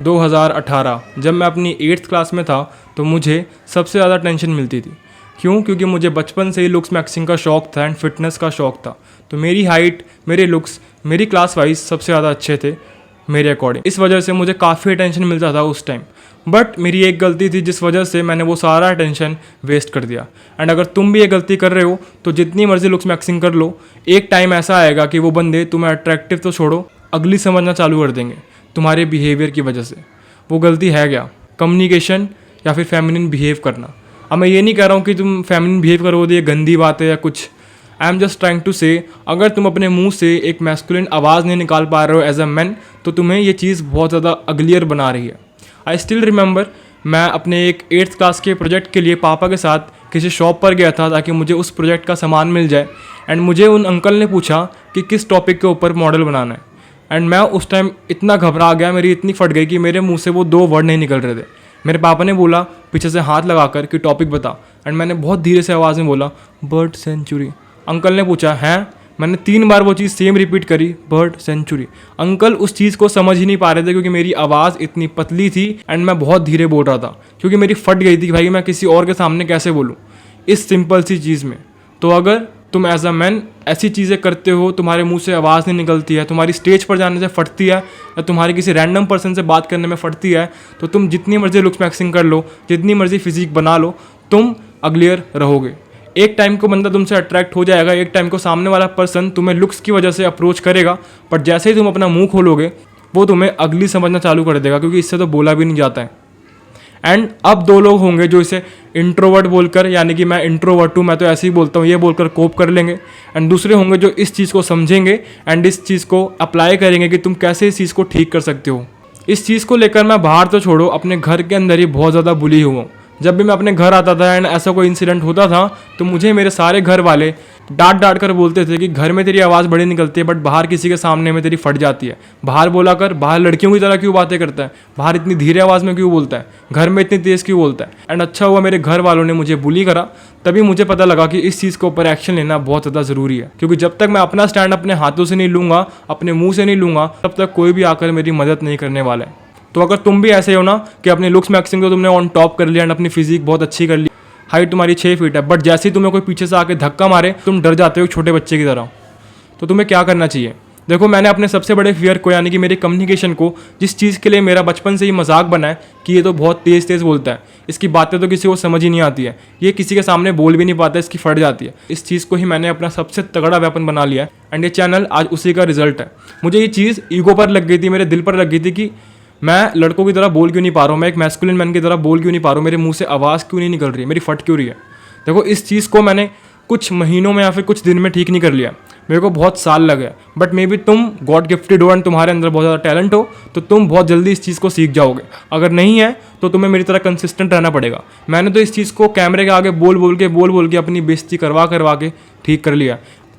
2018 जब मैं अपनी 8th क्लास में था तो मुझे सबसे ज़्यादा टेंशन मिलती थी। क्यों? क्योंकि मुझे बचपन से ही लुक्स मैक्सिंग का शौक़ था एंड फिटनेस का शौक़ था। तो मेरी हाइट, मेरे लुक्स, मेरी क्लास वाइज सबसे ज़्यादा अच्छे थे मेरे अकॉर्डिंग। इस वजह से मुझे काफ़ी टेंशन मिलता था उस टाइम। बट मेरी एक गलती थी जिस वजह से मैंने वो सारा टेंशन वेस्ट कर दिया। एंड अगर तुम भी ये गलती कर रहे हो तो जितनी मर्जी लुक्स मैक्सिंग कर लो, एक टाइम ऐसा आएगा कि वो बंदे तुम्हें अट्रैक्टिव तो छोड़ो, अगली समझना चालू कर देंगे तुम्हारे बिहेवियर की वजह से। वो गलती है क्या? कम्युनिकेशन या फिर फेमिनिन बिहेव करना। अब मैं ये नहीं कह रहा हूँ कि तुम फेमिनिन बिहेव करो तो ये गंदी बात है या कुछ। I am just trying to say, अगर तुम अपने मुंह से एक मैस्कुलिन आवाज़ नहीं निकाल पा रहे हो एज अ मैन, तो तुम्हें ये चीज़ बहुत ज़्यादा अगलियर बना रही है। आई स्टिल रिमेंबर, मैं अपने एक 8th क्लास के प्रोजेक्ट के लिए पापा के साथ किसी शॉप पर गया था ताकि मुझे उस प्रोजेक्ट का सामान मिल जाए। एंड मुझे उन अंकल ने पूछा कि किस टॉपिक के ऊपर मॉडल बनाना है। एंड मैं उस टाइम इतना घबरा गया, मेरी इतनी फट गई कि मेरे मुंह से वो 2 वर्ड नहीं निकल रहे थे। मेरे पापा ने बोला पीछे से हाथ लगाकर कि टॉपिक बता। एंड मैंने बहुत धीरे से आवाज़ में बोला बर्ड सेंचुरी। अंकल ने पूछा हैं? मैंने 3 बार वो चीज़ सेम रिपीट करी, बर्ड सेंचुरी। अंकल उस चीज़ को समझ ही नहीं पा रहे थे क्योंकि मेरी आवाज़ इतनी पतली थी एंड मैं बहुत धीरे बोल रहा था क्योंकि मेरी फट गई थी कि भाई मैं किसी और के सामने कैसे बोलूँ इस सिंपल सी चीज़ में। तो अगर तुम एज अ मैन ऐसी चीज़ें करते हो, तुम्हारे मुंह से आवाज़ नहीं निकलती है, तुम्हारी स्टेज पर जाने से फटती है या तुम्हारी किसी रैंडम पर्सन से बात करने में फटती है, तो तुम जितनी मर्जी लुक्स मैक्सिंग कर लो, जितनी मर्जी फिजिक बना लो, तुम अगलियर रहोगे। एक टाइम को बंदा तुमसे अट्रैक्ट हो जाएगा, एक टाइम को सामने वाला पर्सन तुम्हें लुक्स की वजह से अप्रोच करेगा, बट जैसे ही तुम अपना मुंह खोलोगे वो तुम्हें अगली समझना चालू कर देगा क्योंकि इससे तो बोला भी नहीं जाता है। एंड अब 2 लोग होंगे जो इसे इंट्रोवर्ट बोलकर, यानी कि मैं इंट्रोवर्ट हूँ, मैं तो ऐसे ही बोलता हूँ, ये बोलकर कोप कर लेंगे। एंड दूसरे होंगे जो इस चीज़ को समझेंगे एंड इस चीज़ को अप्लाई करेंगे कि तुम कैसे इस चीज़ को ठीक कर सकते हो। इस चीज़ को लेकर मैं बाहर तो छोड़ो, अपने घर के अंदर ही बहुत ज़्यादा बुली हुआ हूँ। जब भी मैं अपने घर आता था एंड ऐसा कोई इंसिडेंट होता था तो मुझे मेरे सारे घर वाले डांट कर बोलते थे कि घर में तेरी आवाज़ बड़ी निकलती है बट बाहर किसी के सामने में तेरी फट जाती है। बाहर बोला कर, बाहर लड़कियों की तरह क्यों बातें करता है, बाहर इतनी धीरे आवाज़ में क्यों बोलता है, घर में इतनी तेज़ क्यों बोलता है। एंड अच्छा हुआ मेरे घर वालों ने मुझे बुली करा, तभी मुझे पता लगा कि इस चीज़ के ऊपर एक्शन लेना बहुत ज़्यादा ज़रूरी है। क्योंकि जब तक मैं अपना स्टैंड अपने हाथों से नहीं लूँगा, अपने मुँह से नहीं लूँगा, तब तक कोई भी आकर मेरी मदद नहीं करने वाला है। तो अगर तुम भी ऐसे हो ना कि अपने लुक्स मैक्सिंग को तुमने ऑन टॉप कर लिया एंड अपनी फिजिक बहुत अच्छी कर ली, हाइट तुम्हारी 6 फीट है, बट जैसे ही तुम्हें कोई पीछे से आके धक्का मारे तुम डर जाते हो छोटे बच्चे की तरह, तो तुम्हें क्या करना चाहिए? देखो, मैंने अपने सबसे बड़े फियर को, यानी कि मेरी कम्युनिकेशन को, जिस चीज़ के लिए मेरा बचपन से ही मजाक बना है कि ये तो बहुत तेज़ बोलता है, इसकी बातें तो किसी को समझ ही नहीं आती है, ये किसी के सामने बोल भी नहीं पाता, इसकी फट जाती है, इस चीज़ को ही मैंने अपना सबसे तगड़ा वेपन बना लिया है। एंड ये चैनल आज उसी का रिजल्ट है। मुझे ये चीज़ ईगो पर लग गई थी, मेरे दिल पर लग गई थी कि मैं लड़कों की तरह बोल क्यों नहीं पा रहा हूँ, मैं एक मैस्कुलिन मैन की तरह बोल क्यों नहीं पा रहा हूँ, मेरे मुंह से आवाज़ क्यों नहीं निकल रही है, मेरी फट क्यों रही है। देखो, इस चीज़ को मैंने कुछ महीनों में या फिर कुछ दिन में ठीक नहीं कर लिया, मेरे को बहुत साल लगे। बट मे बी तुम गॉड गिफ्टेड हो एंड तुम्हारे अंदर बहुत ज़्यादा टैलेंट हो, तो तुम बहुत जल्दी इस चीज़ को सीख जाओगे। अगर नहीं है तो तुम्हें मेरी तरह कंसिस्टेंट रहना पड़ेगा। मैंने तो इस चीज़ को कैमरे के आगे बोल बोल के अपनी बेइज्जती करवा के ठीक कर लिया।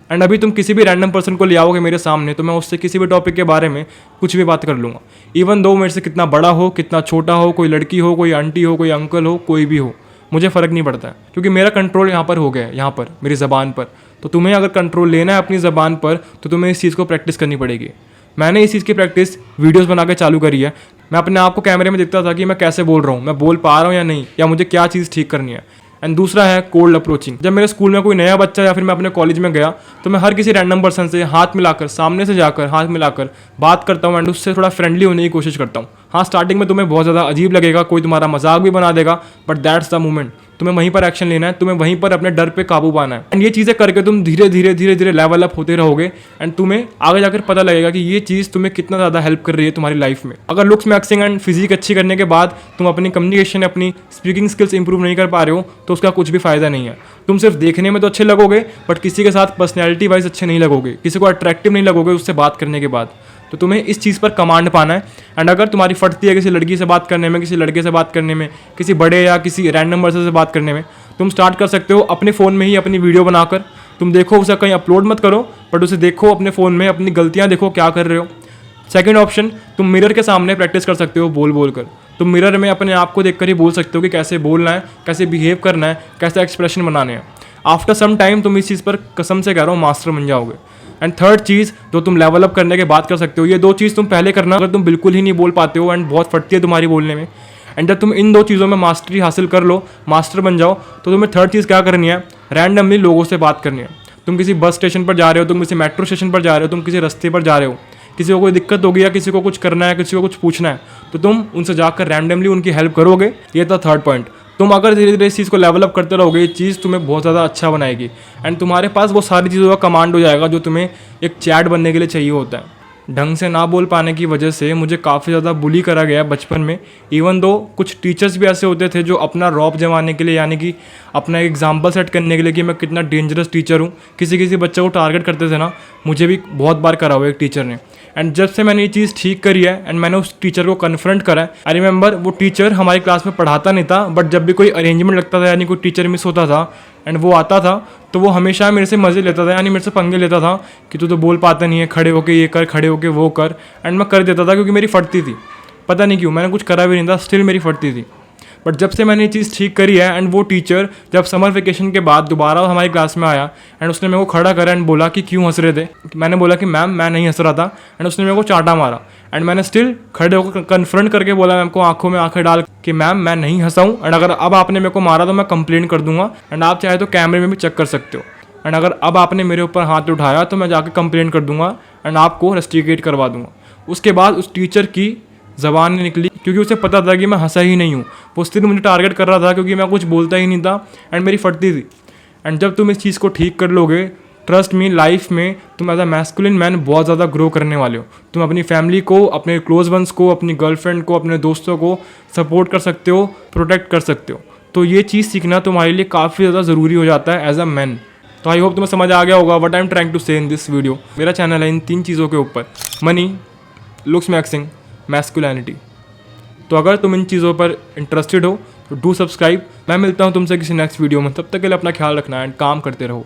एंड अभी तुम किसी भी रैंडम पर्सन को ले आओगे मेरे सामने तो मैं उससे किसी भी टॉपिक के बारे में कुछ भी बात कर लूँगा, इवन दो मेरे से कितना बड़ा हो, कितना छोटा हो, कोई लड़की हो, कोई आंटी हो, कोई अंकल हो, कोई भी हो, मुझे फ़र्क नहीं पड़ता है क्योंकि मेरा कंट्रोल यहाँ पर हो गया है, यहाँ पर मेरी ज़बान पर। तो तुम्हें अगर कंट्रोल लेना है अपनी ज़बान पर तो तुम्हें इस चीज़ को प्रैक्टिस करनी पड़ेगी। मैंने इस चीज़ की प्रैक्टिस वीडियोस बना के चालू करी है। मैं अपने आप को कैमरे में देखता था कि मैं कैसे बोल रहा हूँ, मैं बोल पा रहा हूँ या नहीं, या मुझे क्या चीज़ ठीक करनी है। एंड दूसरा है कोल्ड अप्रोचिंग। जब मेरे स्कूल में कोई नया बच्चा या फिर मैं अपने कॉलेज में गया तो मैं हर किसी रैंडम पर्सन से हाथ मिलाकर, सामने से जाकर हाथ मिलाकर बात करता हूँ एंड उससे थोड़ा फ्रेंडली होने की कोशिश करता हूँ। हाँ, स्टार्टिंग में तुम्हें बहुत ज़्यादा अजीब लगेगा, कोई तुम्हारा मजाक भी बना देगा, बट दैट्स द मोमेंट। तुम्हें वहीं पर एक्शन लेना है, तुम्हें वहीं पर अपने डर पे काबू पाना है। एंड ये चीज़ें करके तुम धीरे धीरे लेवल अप होते रहोगे एंड तुम्हें आगे जाकर पता लगेगा कि ये चीज़ तुम्हें कितना ज़्यादा हेल्प कर रही है तुम्हारी लाइफ में। अगर लुक्स मैक्सिंग एंड फिजिक अच्छी करने के बाद तुम अपनी कम्युनिकेशन, अपनी स्पीकिंग स्किल्स इंप्रूव नहीं कर पा रहे हो तो उसका कुछ भी फायदा नहीं है। तुम सिर्फ देखने में तो अच्छे लगोगे बट किसी के साथ पर्सनैलिटी वाइज अच्छे नहीं लगोगे, किसी को अट्रैक्टिव नहीं लगोगे उससे बात करने के बाद। तो तुम्हें इस चीज़ पर कमांड पाना है। एंड अगर तुम्हारी फटती है किसी लड़की से बात करने में, किसी लड़के से बात करने में, किसी बड़े या किसी रैंडम पर्सन से बात करने में, तुम स्टार्ट कर सकते हो अपने फ़ोन में ही अपनी वीडियो बनाकर। तुम देखो, उसे कहीं अपलोड मत करो बट उसे देखो अपने फ़ोन में, अपनी गलतियाँ देखो क्या कर रहे हो। सेकंड ऑप्शन, तुम मिरर के सामने प्रैक्टिस कर सकते हो बोल कर। तुम मिरर में अपने आप को देखकर ही बोल सकते हो कि कैसे बोलना है, कैसे बिहेव करना है, कैसे एक्सप्रेशन बनाने हैं। आफ्टर सम टाइम तुम इस चीज़ पर कसम से कह रहा हूँ मास्टर बन जाओगे। एंड थर्ड चीज़ जो तुम लेवल अप करने के बाद कर सकते हो, ये 2 चीज़ तुम पहले करना अगर तुम बिल्कुल ही नहीं बोल पाते हो एंड बहुत फटती है तुम्हारी बोलने में। एंड जब तुम इन 2 चीज़ों में मास्टरी हासिल कर लो, मास्टर बन जाओ, तो तुम्हें थर्ड चीज़ क्या करनी है, रैंडमली लोगों से बात करनी है। तुम किसी बस स्टेशन पर जा रहे हो, तुम किसी मेट्रो स्टेशन पर जा रहे हो, तुम किसी रास्ते पर जा रहे हो, किसी को कोई दिक्कत होगी या किसी को कुछ करना है, किसी को कुछ पूछना है, तो तुम उनसे जाकर रैंडमली उनकी हेल्प करोगे। ये था थर्ड पॉइंट। तुम अगर धीरे धीरे इस चीज़ को लेवल अप करते रहोगे, ये चीज़ तुम्हें बहुत ज़्यादा अच्छा बनाएगी एंड तुम्हारे पास वो सारी चीज़ों का कमांड हो जाएगा जो तुम्हें एक चैट बनने के लिए चाहिए होता है। ढंग से ना बोल पाने की वजह से मुझे काफ़ी ज़्यादा बुली करा गया बचपन में। इवन दो कुछ टीचर्स भी ऐसे होते थे जो अपना रौब जमाने के लिए, यानी कि अपना एग्जाम्पल सेट करने के लिए कि मैं कितना डेंजरस टीचर हूँ, किसी बच्चे को टारगेट करते थे ना। मुझे भी बहुत बार करा हुआ एक टीचर ने। एंड जब से मैंने ये चीज़ ठीक करी है एंड मैंने उस टीचर को कन्फ्रंट करा है, आई रिमेंबर वो टीचर हमारी क्लास में पढ़ाता नहीं था, बट जब भी कोई अरेंजमेंट लगता था यानी कोई टीचर मिस होता था एंड वो आता था, तो वो हमेशा मेरे से मज़े लेता था, यानी मेरे से पंगे लेता था कि तू तो बोल पाता नहीं है, खड़े होके ये कर, खड़े होके वो कर। एंड मैं कर देता था क्योंकि मेरी फटती थी, पता नहीं क्यों, मैंने कुछ करा भी नहीं था, स्टिल मेरी फटती थी। बट जब से मैंने ये चीज़ ठीक करी है एंड वो टीचर जब समर वेकेशन के बाद दोबारा हमारी क्लास में आया एंड उसने मेरे को खड़ा करा एंड बोला कि क्यों हंस रहे थे। मैंने बोला कि मैम मैं नहीं हंस रहा था, एंड उसने मेरे को चांटा मारा एंड मैंने स्टिल खड़े होकर कन्फ्रंट करके बोला मैम को, आंखों में आंखें डाल कि मैम मैं नहीं हंसा हूँ, एंड अगर अब आपने मेरे को मारा तो मैं कंप्लेंट कर दूंगा एंड आप चाहे तो कैमरे में भी चेक कर सकते हो, एंड अगर अब आपने मेरे ऊपर हाथ उठाया तो मैं जाकर कंप्लेंट कर दूंगा एंड आपको रस्टिकेट करवा दूंगा। उसके बाद उस टीचर की ज़बान नहीं निकली क्योंकि उसे पता था कि मैं हंसा ही नहीं हूँ। वो सिर्फ मुझे टारगेट कर रहा था क्योंकि मैं कुछ बोलता ही नहीं था एंड मेरी फटती थी। एंड जब तुम इस चीज़ को ठीक कर लोगे, ट्रस्ट मी, लाइफ में तुम एज अ मैस्कुलिन मैन बहुत ज़्यादा ग्रो करने वाले हो। तुम अपनी फैमिली को, अपने क्लोज वंस को, अपनी गर्लफ्रेंड को, अपने दोस्तों को सपोर्ट कर सकते हो, प्रोटेक्ट कर सकते हो। तो ये चीज़ सीखना तुम्हारे लिए काफ़ी ज़्यादा ज़रूरी हो जाता है एज अ मैन। तो आई होप तुम्हें समझ आ गया होगा what I am trying to say in this video. मेरा चैनल है इन 3 चीज़ों के ऊपर, मनी, लुक्स मैक्सिंग, मैस्कुलिनिटी। तो अगर तुम इन चीज़ों पर इंटरेस्टेड हो तो डू सब्सक्राइब। मैं मिलता हूँ तुमसे किसी नेक्स्ट वीडियो में, तब तक के लिए अपना ख्याल रखना एंड काम करते रहो।